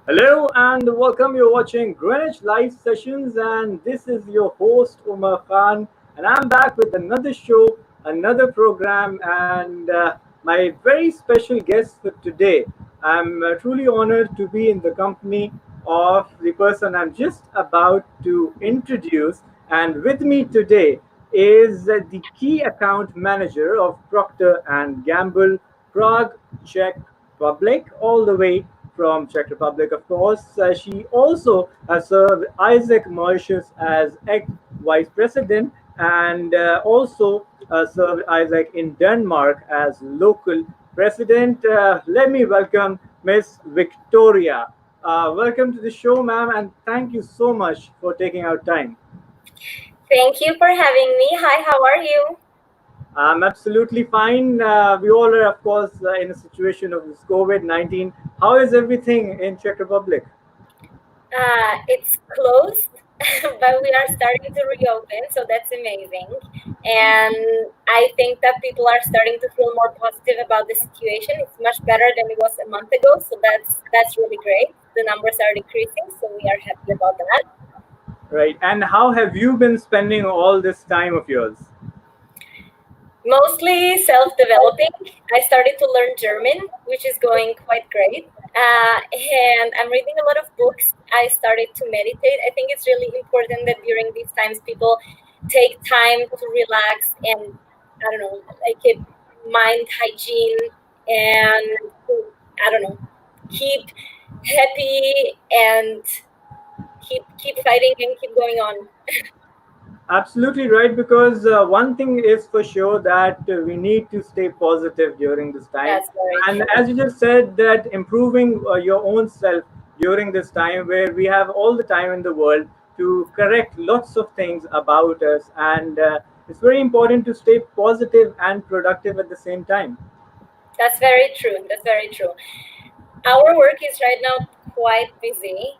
Hello and welcome. You're watching Greenwich Live Sessions, and this is your host Umar Khan. And I'm back with another show, another program, and my very special guest for today. I'm truly honored to be in the company of the person I'm just about to introduce. And with me today is the key account manager of Procter and Gamble, Prague, Czech Republic, all the way from Czech Republic, of course. She also has served Isaac Mauritius as ex-vice president and also served Isaac in Denmark as local president. Let me welcome Miss Victoria. Welcome to the show, ma'am, and thank you so much for taking our time. Thank you for having me. Hi, how are you? I'm absolutely fine. We all are, of course, in a situation of this COVID-19. How is everything in Czech Republic? It's closed, but we are starting to reopen, so that's amazing. And I think that people are starting to feel more positive about the situation. It's much better than it was a month ago, so that's really great. The numbers are decreasing, so we are happy about that. Right. And how have you been spending all this time of yours? Mostly self-developing. I started to learn German, which is going quite great. And I'm reading a lot of books. I started to meditate. I think it's really important that during these times people take time to relax and, I don't know, like a mind hygiene and, I don't know, keep happy and keep fighting and keep going on. Absolutely right, because one thing is for sure that we need to stay positive during this time. That's very And true. as you just said, that improving your own self during this time where we have all the time in the world to correct lots of things about us. And it's very important to stay positive and productive at the same time. That's very true. That's very true. Our work is right now quite busy,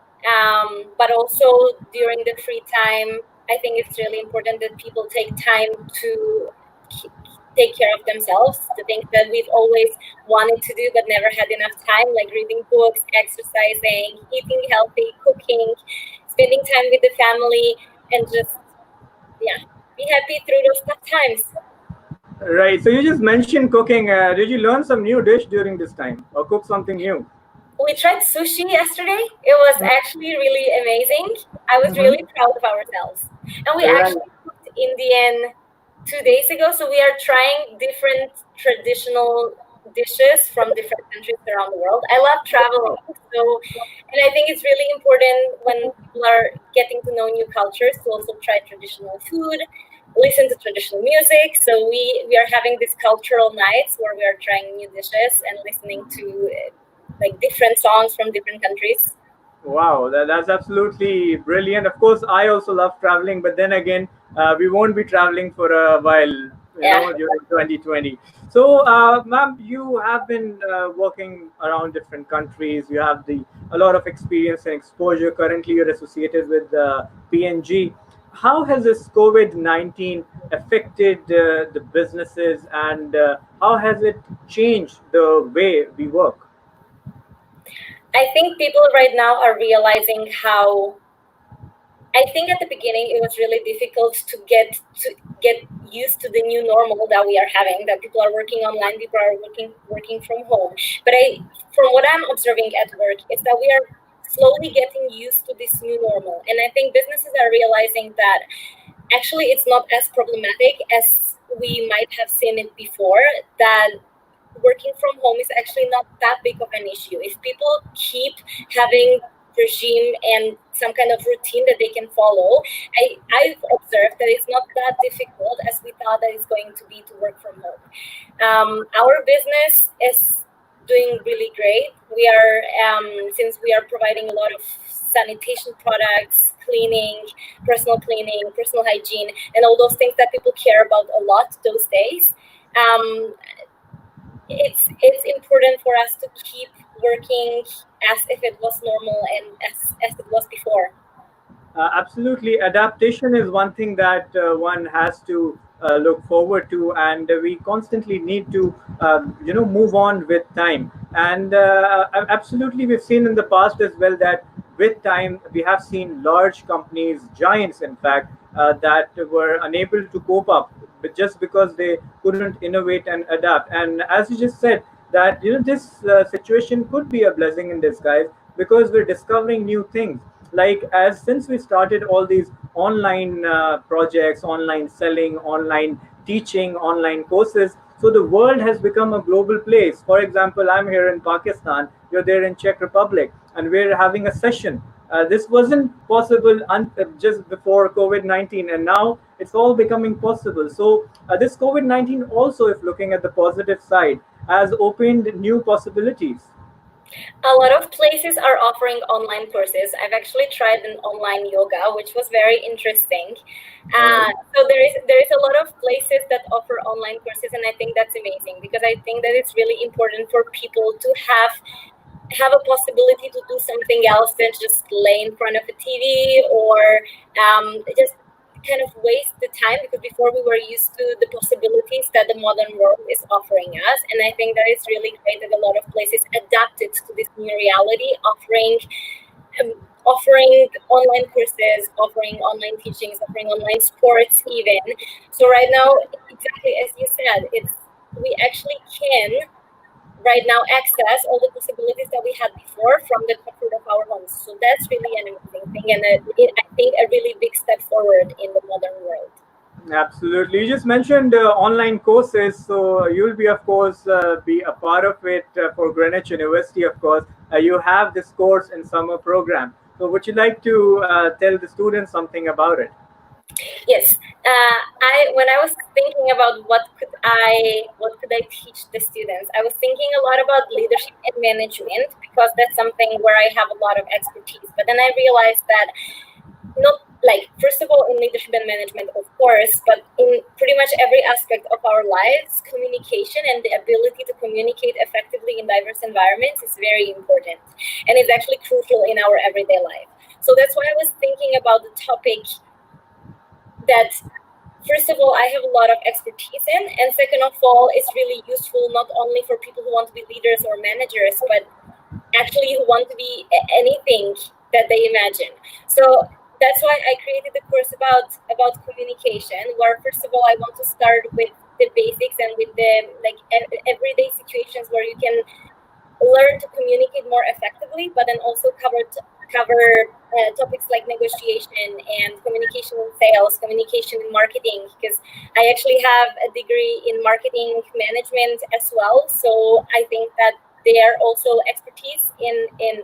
but also during the free time, I think it's really important that people take time to k- take care of themselves. The things that we've always wanted to do but never had enough time, like reading books, exercising, eating healthy, cooking, spending time with the family, and just, yeah, be happy through those tough times. Right. So you just mentioned cooking. Did you learn some new dish during this time or cook something new? We tried sushi yesterday. It was actually really amazing. I was Mhm. really proud of ourselves. And we Right. actually cooked Indian 2 days ago. So we are trying different traditional dishes from different countries around the world. I love traveling. And I think it's really important when people are getting to know new cultures to also try traditional food, listen to traditional music. So we are having these cultural nights where we are trying new dishes and listening to like different songs from different countries. Wow, that's absolutely brilliant. Of course, I also love traveling, but then again, we won't be traveling for a while, Yeah. during 2020. So, ma'am, you have been working around different countries. You have a lot of experience and exposure. Currently, you're associated with PNG. How has this COVID-19 affected the businesses, and how has it changed the way we work? I think people right now are realizing how. I think at the beginning it was really difficult to get used to the new normal that we are having. That people are working online, people are working from home. But from what I'm observing at work, is that we are slowly getting used to this new normal, and I think businesses are realizing that actually it's not as problematic as we might have seen it before. That working from home is actually not that big of an issue if people keep having regime and some kind of routine that they can follow. I've observed that it's not that difficult as we thought that it's going to be to work from home. Our business is doing really great. We are since we are providing a lot of sanitation products, cleaning, personal hygiene, and all those things that people care about a lot those days. Um, it's important for us to keep working as if it was normal and as it was before. Absolutely. Adaptation is one thing that one has to look forward to, and we constantly need to, move on with time. And absolutely, we've seen in the past as well that with time we have seen large companies, giants, in fact, that were unable to cope up, but just because they couldn't innovate and adapt. And as you just said, that this situation could be a blessing in disguise because we're discovering new things, like as since we started all these online projects, online selling, online teaching, online courses, so the world has become a global place. For example, I'm here in Pakistan, you're there in Czech Republic, and we're having a session. This wasn't possible just before COVID-19, and now it's all becoming possible. So this COVID-19 also, if looking at the positive side, has opened new possibilities. A lot of places are offering online courses. I've actually tried an online yoga, which was very interesting. All right. So there is a lot of places that offer online courses, and I think that's amazing because I think that it's really important for people to have a possibility to do something else than just lay in front of a TV or just kind of waste the time, because before we were used to the possibilities that the modern world is offering us. And I think that it's really great that a lot of places adapted to this new reality, offering online courses, offering online teachings, offering online sports even. So right now, exactly as you said, we actually can right now access all the possibilities that we had before from the comfort of our homes. So that's really an amazing thing, and I think a really big step forward in the modern world. Absolutely. You just mentioned online courses, so you'll be, of course, be a part of it for Greenwich University. Of course, you have this course in summer program. So, would you like to tell the students something about it? Yes, I when I was thinking about what could I teach the students, I was thinking a lot about leadership and management because that's something where I have a lot of expertise. But then I realized that not like, first of all, in leadership and management, of course, but in pretty much every aspect of our lives, communication and the ability to communicate effectively in diverse environments is very important, and it's actually crucial in our everyday life. So that's why I was thinking about the topic that, first of all, I have a lot of expertise in, and second of all, it's really useful not only for people who want to be leaders or managers, but actually who want to be anything that they imagine. So that's why I created the course about communication, where first of all I want to start with the basics and with the everyday situations where you can learn to communicate more effectively, but then also cover topics like negotiation and communication in sales, communication in marketing, because I actually have a degree in marketing management as well. So I think that their also expertise in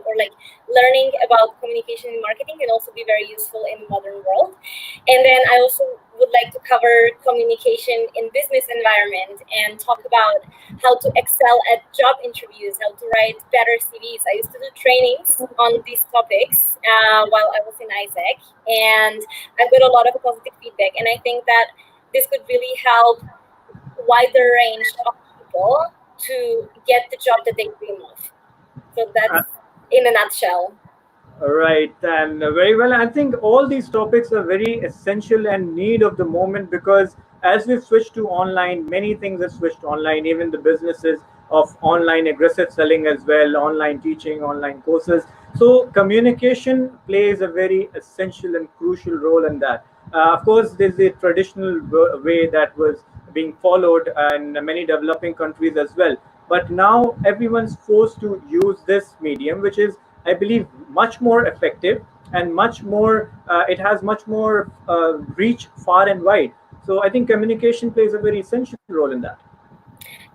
or like learning about communication in marketing can also be very useful in the modern world. And then I also would like to cover communication in business environment and talk about how to excel at job interviews, how to write better CVs. I used to do trainings on these topics while I was in Isaac, and I got a lot of positive feedback. And I think that this could really help wider range of people to get the job that they dream of. So that's in a nutshell. Right, and very well. I think all these topics are very essential and need of the moment because as we've switched to online, many things have switched online, even the businesses of online aggressive selling as well, online teaching, online courses. So, communication plays a very essential and crucial role in that. Of course, there's the traditional way that was being followed in many developing countries as well. But now everyone's forced to use this medium, which is, I believe, much more effective and much more. It has much more reach far and wide. So I think communication plays a very essential role in that.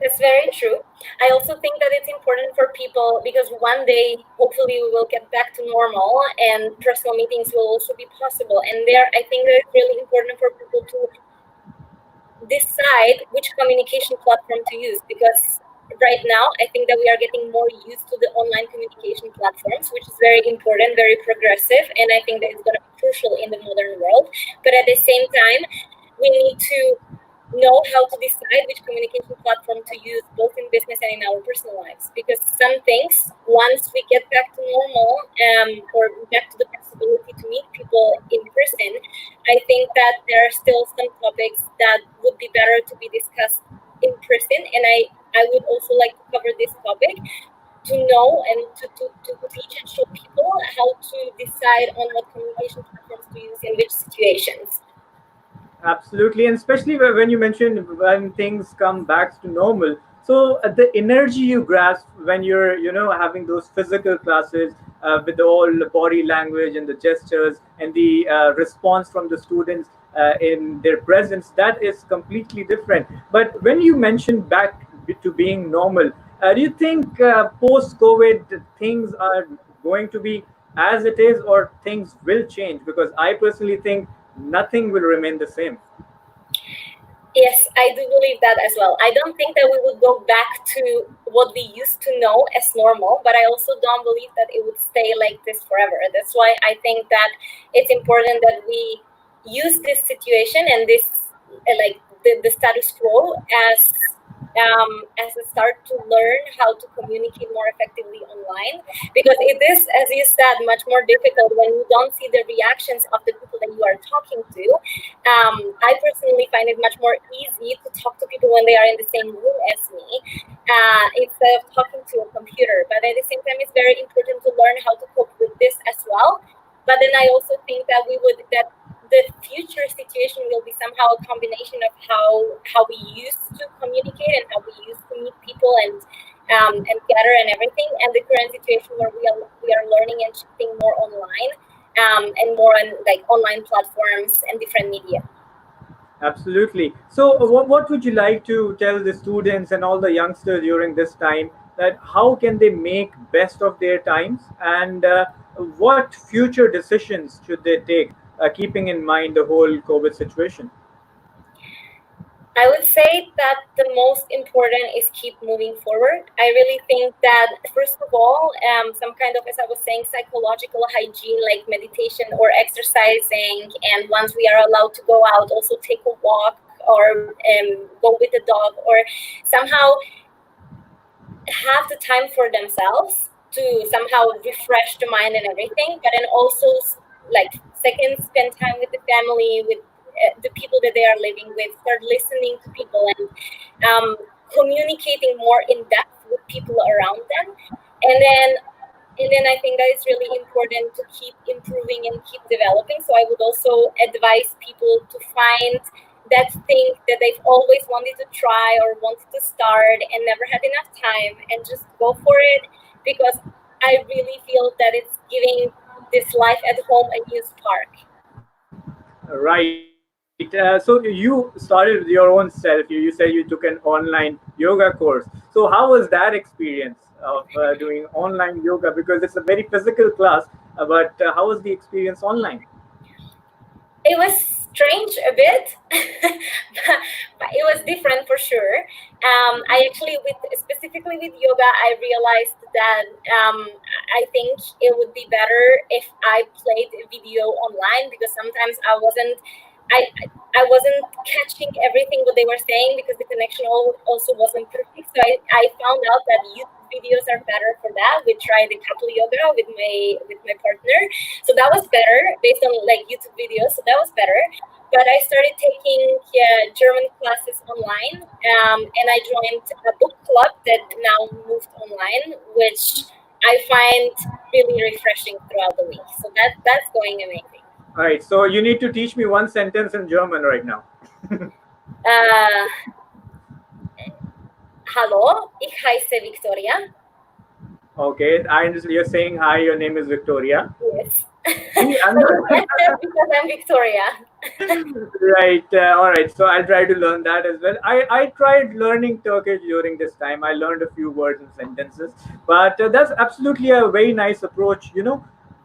That's very true. I also think that it's important for people because one day, hopefully, we will get back to normal and personal meetings will also be possible. And there, I think that it's really important for people to decide which communication platform to use, because right now I think that we are getting more used to the online communication platforms, which is very important, very progressive, and I think that it's going to be crucial in the modern world. But at the same time, we need to know how to decide which communication platform to use both in business and in our personal lives, because some things, once we get back to normal or back to the possibility to meet people in person, I think that there are still some topics that would be better to be discussed in person. And I would also like to cover this topic to know and to teach and show people how to decide on what communication platforms to use in which situations. Absolutely, and especially when you mentioned when things come back to normal. So the energy you grasp when you're, having those physical classes with all the body language and the gestures and the response from the students in their presence, that is completely different. But when you mention back to being normal, do you think post-COVID things are going to be as it is, or things will change? Because I personally think nothing will remain the same. Yes, I do believe that as well. I don't think that we would go back to what we used to know as normal, but I also don't believe that it would stay like this forever. That's why I think that it's important that we use this situation and this like the status quo as a start to learn how to communicate more effectively online, because it is, as you said, much more difficult when you don't see the reactions of the people that you are talking to. I personally find it much more easy to talk to people when they are in the same room as me, instead of talking to a computer. But at the same time, it's very important to learn how to cope with this as well. But then I also think that the future situation will be somehow a combination of how we used to communicate and how we used to meet people and gather and everything, and the current situation where we are learning and shifting more online, and more on like online platforms and different media. Absolutely. So, what would you like to tell the students and all the youngsters during this time, that how can they make best of their times, and what future decisions should they take, keeping in mind the whole COVID situation? I would say that the most important is keep moving forward. I really think that, first of all, some kind of, as I was saying, psychological hygiene, like meditation or exercising. And once we are allowed to go out, also take a walk or go with the dog, or somehow have the time for themselves to somehow refresh the mind and everything. But then also, like, second, spend time with the family, with the people that they are living with, start listening to people and communicating more in depth with people around them. And then I think that it's really important to keep improving and keep developing. So I would also advise people to find that thing that they've always wanted to try or wanted to start and never had enough time, and just go for it, because I really feel that it's giving this life at home a new spark. Right. So you started with your own self. You said you took an online yoga course. So how was that experience of doing online yoga? Because it's a very physical class, but how was the experience online? It was strange a bit, but it was different for sure. I actually, with specifically with yoga, I realized that I think it would be better if I played a video online, because sometimes I I wasn't catching everything what they were saying, because the connection also wasn't perfect. So I found out that YouTube videos are better for that. We tried the couple yoga with my partner, so that was better based on like YouTube videos. So that was better. But I started taking German classes online, and I joined a book club that now moved online, which I find really refreshing throughout the week. So that's going amazing. All right. So you need to teach me one sentence in German right now. Uh, Hallo, ich heiße Viktoria. Okay. I understand. You're saying hi. Your name is Victoria. Yes. See, Because I'm Victoria. Right. All right. So I'll try to learn that as well. I tried learning Turkish during this time. I learned a few words and sentences, but that's absolutely a very nice approach.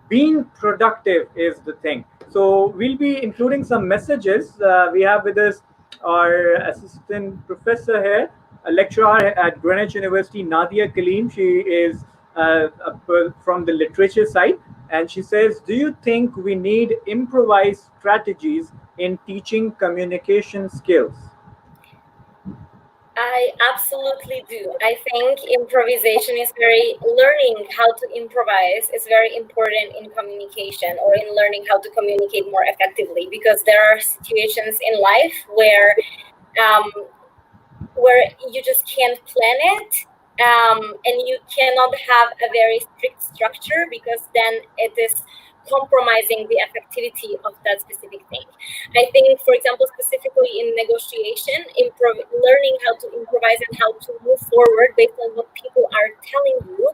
Being productive is the thing. So we'll be including some messages. We have with us our assistant professor here, a lecturer at Greenwich University, Nadia Kaleem. She is from the literature side, and she says, "Do you think we need improvised strategies in teaching communication skills?" I absolutely do. I think learning how to improvise is very important in communication or in learning how to communicate more effectively, because there are situations in life um, where you just can't plan it, and you cannot have a very strict structure, because then it is compromising the effectivity of that specific thing. I think, for example, specifically in negotiation, learning how to improvise and how to move forward based on what people are telling you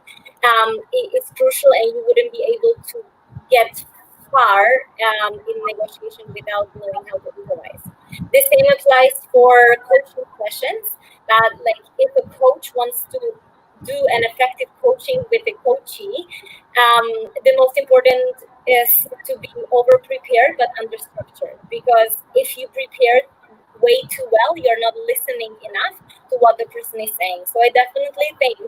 is crucial, and you wouldn't be able to get far in negotiation without knowing how to improvise. The same applies for coaching sessions. That, like, if a coach wants to do an effective coaching with a coachee, the most important is to be over prepared but under structured. Because if you prepare way too well, you're not listening enough to what the person is saying. So I definitely think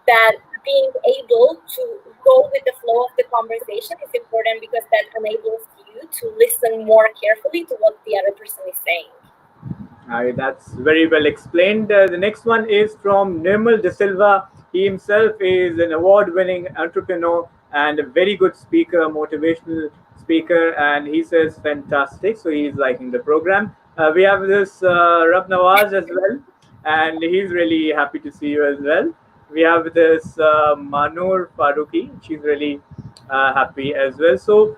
that being able to go with the flow of the conversation is important, because that enables you to listen more carefully to what the other person is saying. That's very well explained. The next one is from Nirmal De Silva. He himself is an award winning entrepreneur and a very good speaker, motivational speaker. And he says, fantastic. So he's liking the program. We have this Rab Nawaz as well. And he's really happy to see you as well. We have this Manur Faruqi. She's really happy as well. So,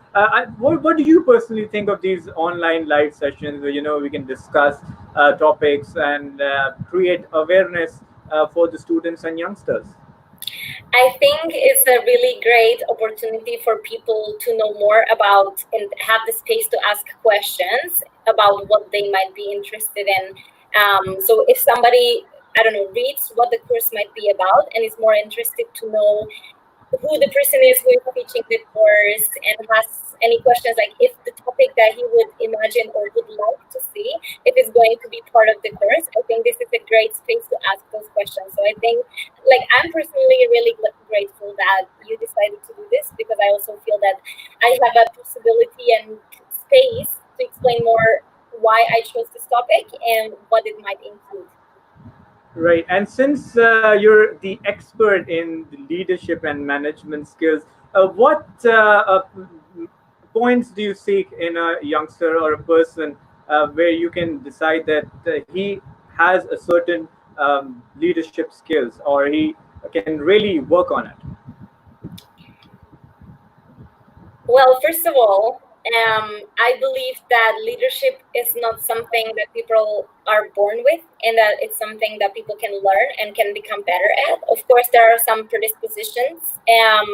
what do you personally think of these online live sessions where we can discuss topics and create awareness for the students and youngsters? I think it's a really great opportunity for people to know more about and have the space to ask questions about what they might be interested in. So if somebody, I don't know, reads what the course might be about and is more interested to know who the person is who is teaching the course, and has any questions, like if the topic that he would imagine or would like to see, if it's going to be part of the course, I think this is a great space to ask those questions. So I think, like, I'm personally really grateful that you decided to do this, because I also feel that I have a possibility and space to explain more why I chose this topic and what it might include. Right. And since you're the expert in the leadership and management skills, what points do you seek in a youngster or a person where you can decide that he has a certain leadership skills or he can really work on it? Well, first of all, I believe that leadership is not something that people are born with, and that it's something that people can learn and can become better at. Of course, there are some predispositions and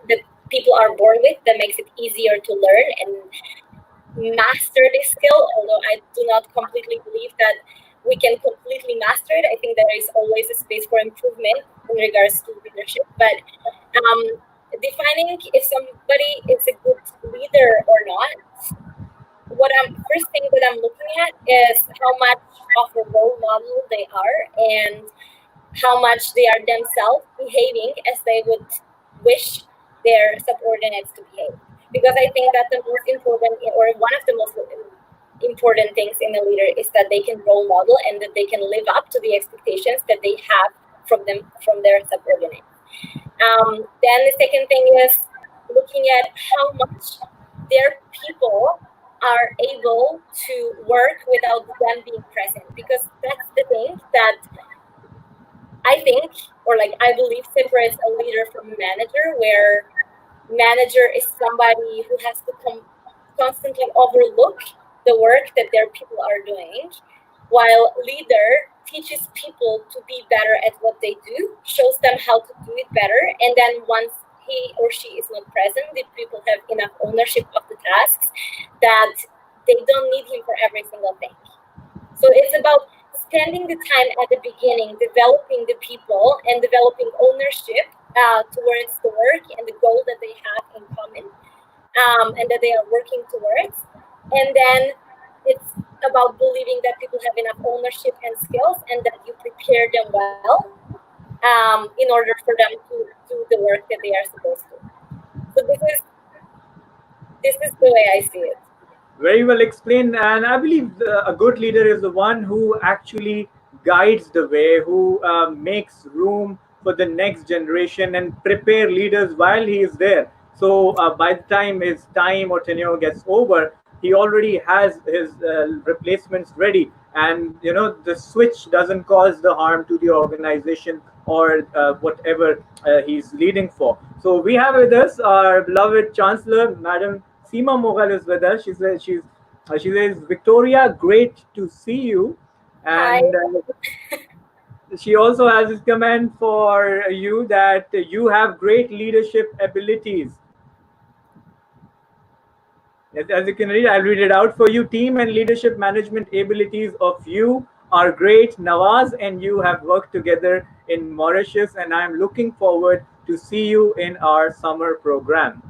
that people are born with that makes it easier to learn and master this skill, although I do not completely believe that we can completely master it. I think there is always a space for improvement in regards to leadership. But defining if somebody is a good leader or not, first thing that I'm looking at is how much of a role model they are, and how much they are themselves behaving as they would wish their subordinates to behave. Because I think that the most important, or one of the most important things in a leader, is that they can role model and that they can live up to the expectations that they have from their subordinates. Then the second thing is looking at how much their people are able to work without them being present, because that's the thing that I think, or like I believe, separates a leader from a manager, where manager is somebody who has to constantly overlook the work that their people are doing, while leader teaches people to be better at what they do, shows them how to do it better, and then once he or she is not present, the people have enough ownership of the tasks that they don't need him for every single thing. So it's about spending the time at the beginning, developing the people and developing ownership towards the work and the goal that they have in common, and that they are working towards. And then it's about believing that people have enough ownership and skills, and that you prepare them well in order for them to do the work that they are supposed to. So this is the way I see it. Very well explained. And I believe a good leader is the one who actually guides the way, who makes room for the next generation and prepare leaders while he is there. So by the time his time or tenure gets over, he already has his replacements ready. And the switch doesn't cause the harm to the organization or whatever he's leading for. So we have with us our beloved Chancellor, Madam Seema Moghal is with us. She says, Victoria, great to see you. Hi. And she also has this comment for you that you have great leadership abilities. As you can read, I'll read it out for you. Team and leadership management abilities of you are great. Nawaz and you have worked together in Mauritius, and I'm looking forward to see you in our summer program.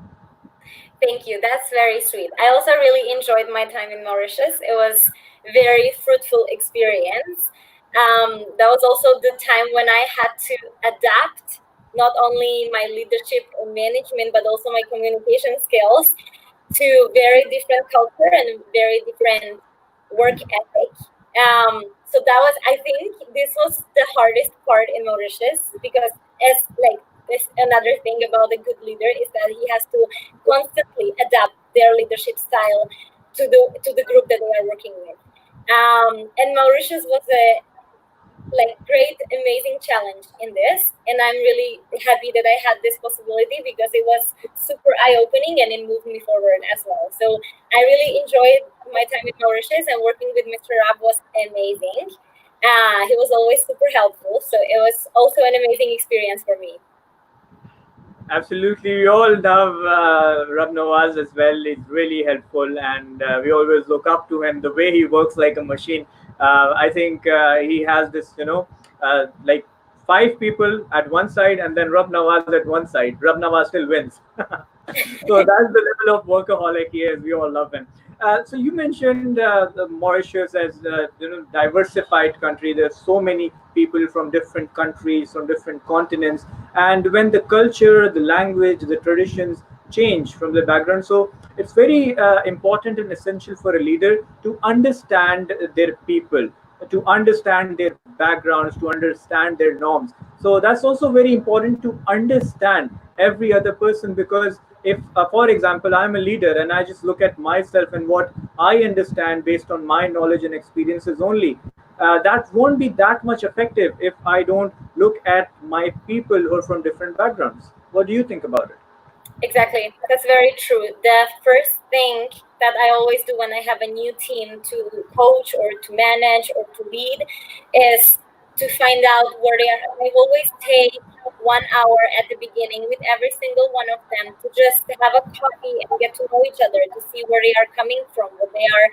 Thank you. That's very sweet. I also really enjoyed my time in Mauritius. It was very fruitful experience. That was also the time when I had to adapt not only my leadership and management, but also my communication skills to very different culture and very different work ethic. So that was, I think, this was the hardest part in Mauritius because as like this another thing about a good leader is that he has to constantly adapt their leadership style to the group that they are working with. And Mauritius was a great, amazing challenge in this, and I'm really happy that I had this possibility because it was super eye-opening and it moved me forward as well. So I really enjoyed my time in Mauritius, and working with Mr. Rab was amazing. He was always super helpful, so it was also an amazing experience for me. Absolutely, we all love Rab Nawaz as well. He's really helpful, and we always look up to him. The way he works like a machine. I think he has this, like five people at one side, and then Rab Nawaz at one side. Rab Nawaz still wins. So that's the level of workaholic he is. We all love him. So you mentioned the Mauritius as diversified country. There's so many people from different countries, from different continents, and when the culture, the language, the traditions change from the background, so it's very important and essential for a leader to understand their people, to understand their backgrounds, to understand their norms. So that's also very important to understand every other person, because if for example I'm a leader and I just look at myself and what I understand based on my knowledge and experiences only, that won't be that much effective if I don't look at my people who are from different backgrounds. What do you think about it? Exactly. That's very true. The first thing that I always do when I have a new team to coach or to manage or to lead is to find out where they are. I always take 1 hour at the beginning with every single one of them to just have a coffee and get to know each other, to see where they are coming from, what they are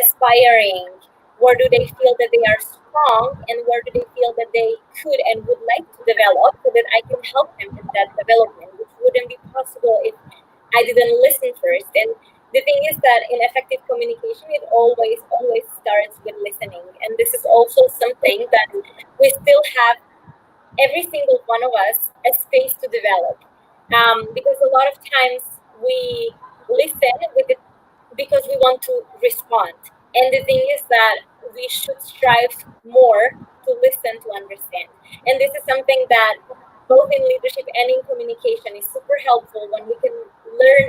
aspiring, where do they feel that they are strong, and where do they feel that they could and would like to develop, so that I can help them in that development, which wouldn't be possible if I didn't listen first. And the thing is that in effective communication, it always starts with listening. And this is also something that we still have, every single one of us, a space to develop. Because a lot of times we listen with it because we want to respond. And the thing is that we should strive more to listen, to understand. And this is something that both in leadership and in communication is super helpful when we can learn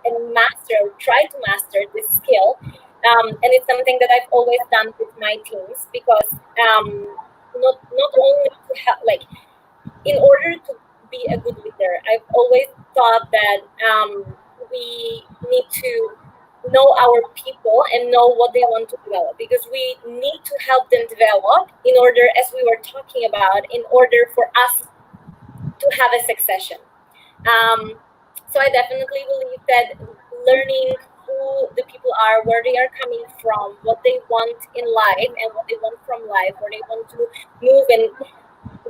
and master, or try to master this skill. And it's something that I've always done with my teams, because not only to have, in order to be a good leader, I've always thought that we need to know our people and know what they want to develop, because we need to help them develop in order, as we were talking about, in order for us to have a succession. So I definitely believe that learning who the people are, where they are coming from, what they want in life and what they want from life, where they want to move, and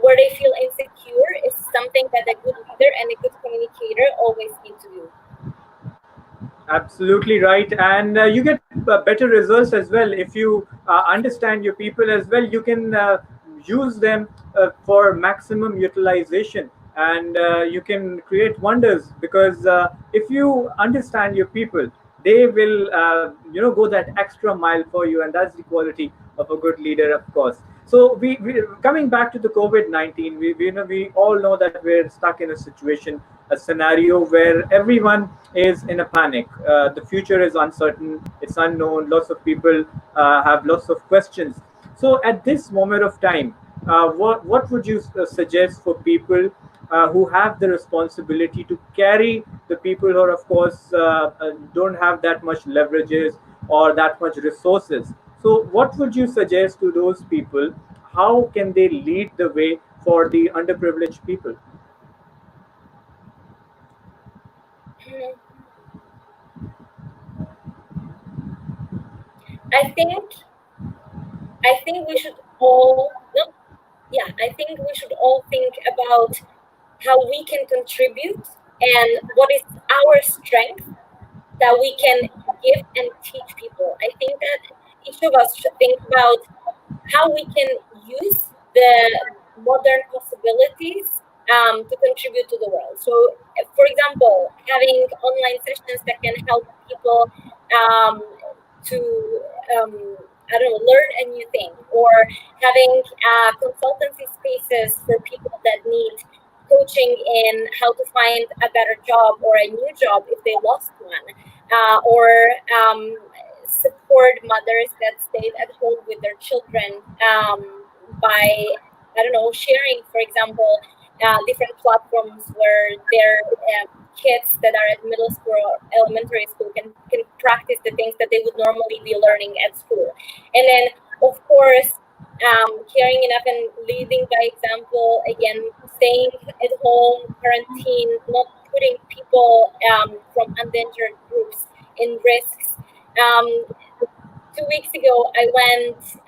where they feel insecure, is something that a good leader and a good communicator always need to do. Absolutely right, and you get better results as well if you understand your people as well. You can use them for maximum utilization, and you can create wonders, because if you understand your people, they will go that extra mile for you, and that's the quality of a good leader, of course. So we coming back to the COVID-19, we all know that we're stuck in a situation, a scenario where everyone is in a panic. The future is uncertain, it's unknown. Lots of people have lots of questions. So at this moment of time, what would you suggest for people who have the responsibility to carry the people who are, of course, don't have that much leverages or that much resources? So, what would you suggest to those people? How can they lead the way for the underprivileged people? Hmm. I think we should all no, yeah, I think we should all think about how we can contribute and what is our strength that we can give and teach people. I think that each of us should think about how we can use the modern possibilities to contribute to the world. So, for example, having online sessions that can help people um, to I don't know, learn a new thing, or having consultancy spaces for people that need coaching in how to find a better job or a new job if they lost one, or support mothers that stayed at home with their children by, I don't know, sharing, for example, different platforms where their kids that are at middle school or elementary school can practice the things that they would normally be learning at school. And then, of course, caring enough and leading by example, again, staying at home, quarantine, not putting people from endangered groups in risks. Um, 2 weeks ago, I went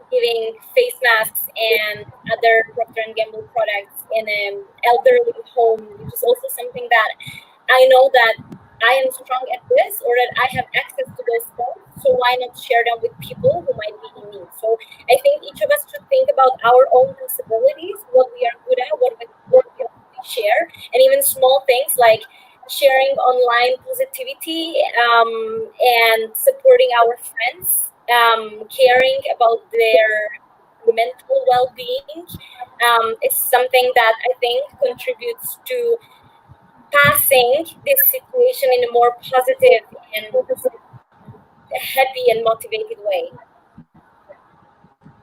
giving face masks and other Procter and Gamble products in an elderly home, which is also something that I know that I am strong at this, or that I have access to those skills. So why not share them with people who might be in need? So I think each of us should think about our own possibilities, what we are good at, what we share, and even small things like sharing online positivity and supporting our friends, caring about their mental well-being is something that I think contributes to passing this situation in a more positive and happy and motivated way.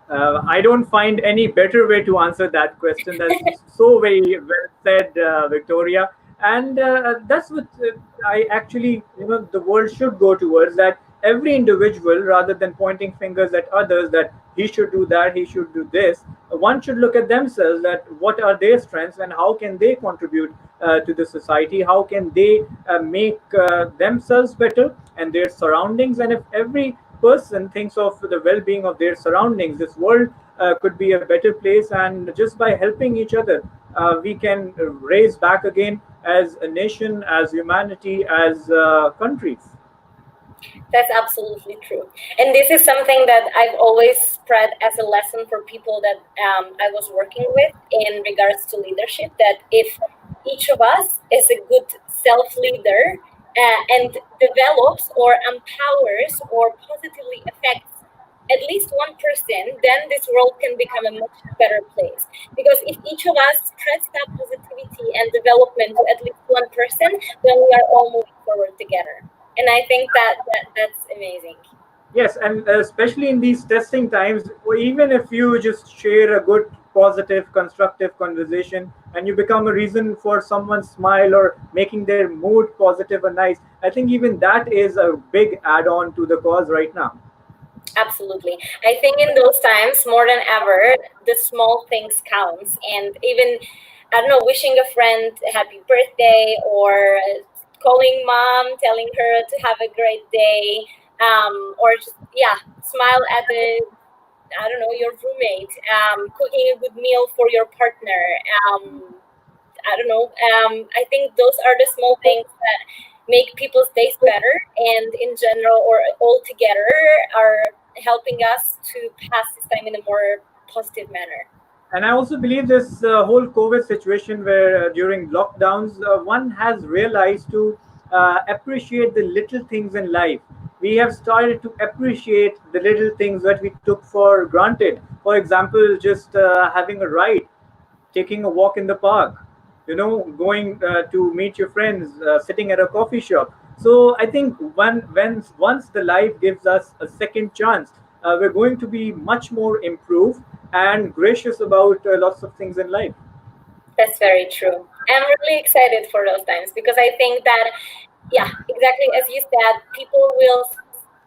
I don't find any better way to answer that question. That's so very well said, Victoria. And that's what I actually, the world should go towards, that every individual, rather than pointing fingers at others, that he should do that, he should do this, one should look at themselves, that what are their strengths and how can they contribute to the society, how can they make themselves better and their surroundings. And if every person thinks of the well-being of their surroundings, this world could be a better place. And just by helping each other, we can raise back again as a nation, as humanity, as countries. That's absolutely true. And this is something that I've always spread as a lesson for people that I was working with in regards to leadership, that if each of us is a good self leader and develops or empowers or positively affects at least one person, then this world can become a much better place. Because if each of us spreads that positivity and development to at least one person, then we are all moving forward together. And I think that's amazing. Yes, and especially in these testing times, or even if you just share a good, positive, constructive conversation and you become a reason for someone's smile or making their mood positive and nice, I think even that is a big add on to the cause right now. Absolutely. I think in those times, more than ever, the small things counts. And even, I don't know, wishing a friend a happy birthday, or calling mom, telling her to have a great day, or just, yeah, smile at I don't know, your roommate, cooking a good meal for your partner. Um, I don't know. I think those are the small things that make people's days better, and in general or all together are helping us to pass this time in a more positive manner. And I also believe this whole COVID situation, where during lockdowns, one has realized to appreciate the little things in life. We have started to appreciate the little things that we took for granted. For example, just having a ride, taking a walk in the park, going to meet your friends, sitting at a coffee shop. So I think once the life gives us a second chance, we're going to be much more improved and gracious about lots of things in life. That's very true. I'm really excited for those times because I think that, yeah, exactly as you said, people will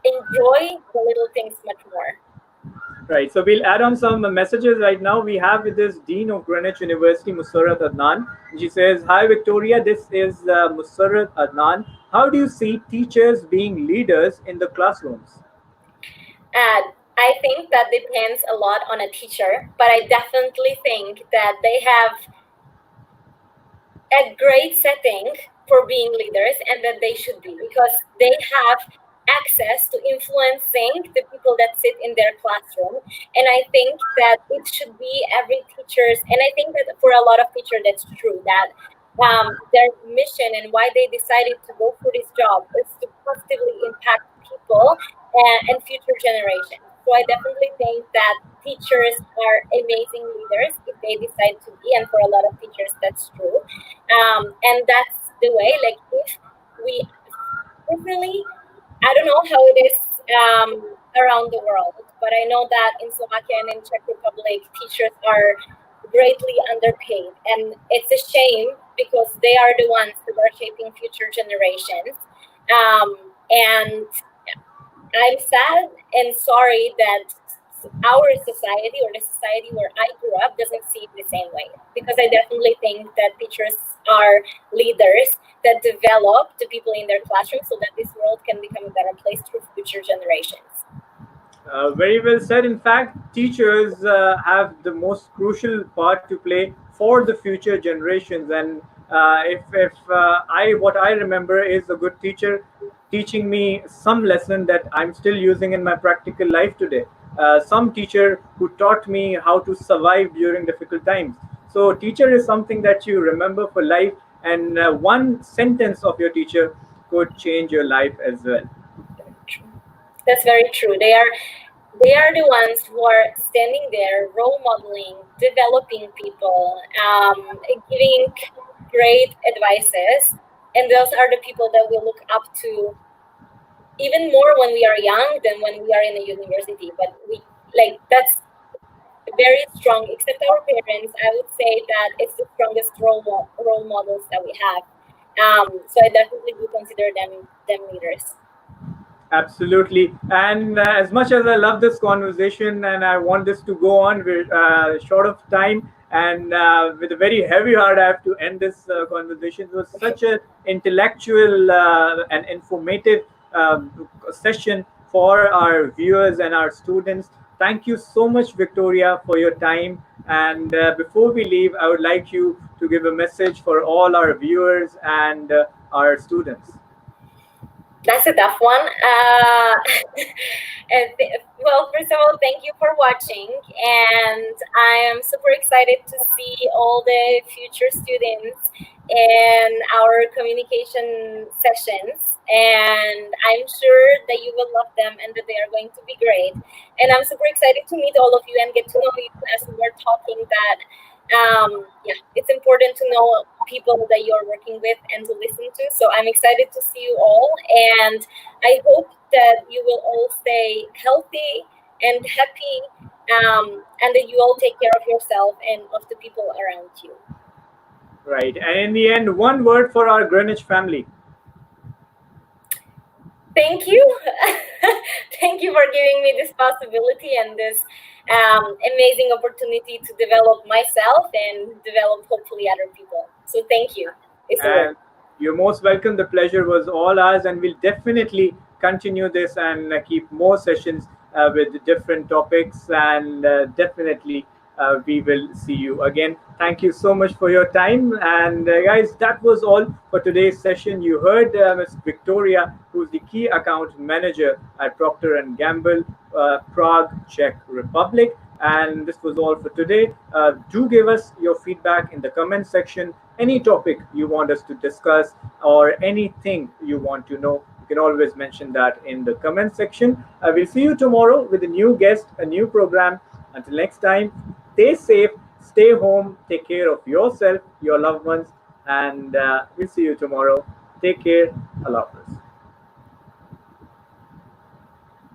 enjoy the little things much more. Right. So we'll add on some messages right now. We have with us Dean of Greenwich University, Musarrat Adnan. She says, "Hi Victoria, this is Musarrat Adnan. How do you see teachers being leaders in the classrooms?" And I think that depends a lot on a teacher, but I definitely think that they have a great setting for being leaders and that they should be because they have access to influencing the people that sit in their classroom. And I think that it should be every teacher's, and I think that for a lot of teachers that's true, that their mission and why they decided to go for this job is to positively impact people and future generations. So I definitely think that teachers are amazing leaders if they decide to be, and for a lot of teachers that's true. And that's the way, like if we personally, I don't know how it is around the world, but I know that in Slovakia and in Czech Republic, teachers are greatly underpaid, and it's a shame because they are the ones who are shaping future generations. And I'm sad and sorry that our society or the society where I grew up doesn't see it the same way. Because I definitely think that teachers are leaders that develop the people in their classroom so that this world can become a better place through future generations. Very well said. In fact, teachers have the most crucial part to play for the future generations. And if what I remember is a good teacher teaching me some lesson that I'm still using in my practical life today. Some teacher who taught me how to survive during difficult times. So, teacher is something that you remember for life, and one sentence of your teacher could change your life as well. That's very true. They are the ones who are standing there, role modeling, developing people, giving great advices, and those are the people that we look up to even more when we are young than when we are in a university. But we like that's very strong. Except our parents, I would say that it's the strongest role models that we have. So I definitely do consider them leaders. Absolutely. And as much as I love this conversation and I want this to go on, we're short of time. And with a very heavy heart, I have to end this conversation. It was such an intellectual and informative session for our viewers and our students. Thank you so much, Victoria, for your time. And before we leave, I would like you to give a message for all our viewers and our students. That's a tough one. Well, first of all, thank you for watching, and I am super excited to see all the future students in our communication sessions. And I'm sure that you will love them and that they are going to be great. And I'm super excited to meet all of you and get to know you as we were talking. That it's important to know people that you're working with and to listen to. So I'm excited to see you all, and I hope that you will all stay healthy and happy, and that you all take care of yourself and of the people around you. Right. And in the end, one word for our Greenwich family. Thank you. Thank you for giving me this possibility and this amazing opportunity to develop myself and develop hopefully other people. So thank you. And you're most welcome. The pleasure was all ours, and we'll definitely continue this and keep more sessions with different topics. And definitely, we will see you again. Thank you so much for your time. And guys, that was all for today's session. You heard Ms. Victoria, who's the key account manager at Procter and Gamble, Prague, Czech Republic. And this was all for today. Do give us your feedback in the comment section. Any topic you want us to discuss or anything you want to know, you can always mention that in the comment section. I will see you tomorrow with a new guest, a new program. Until next time, stay safe, stay home, take care of yourself, your loved ones, and we'll see you tomorrow. Take care. Allah Hafiz.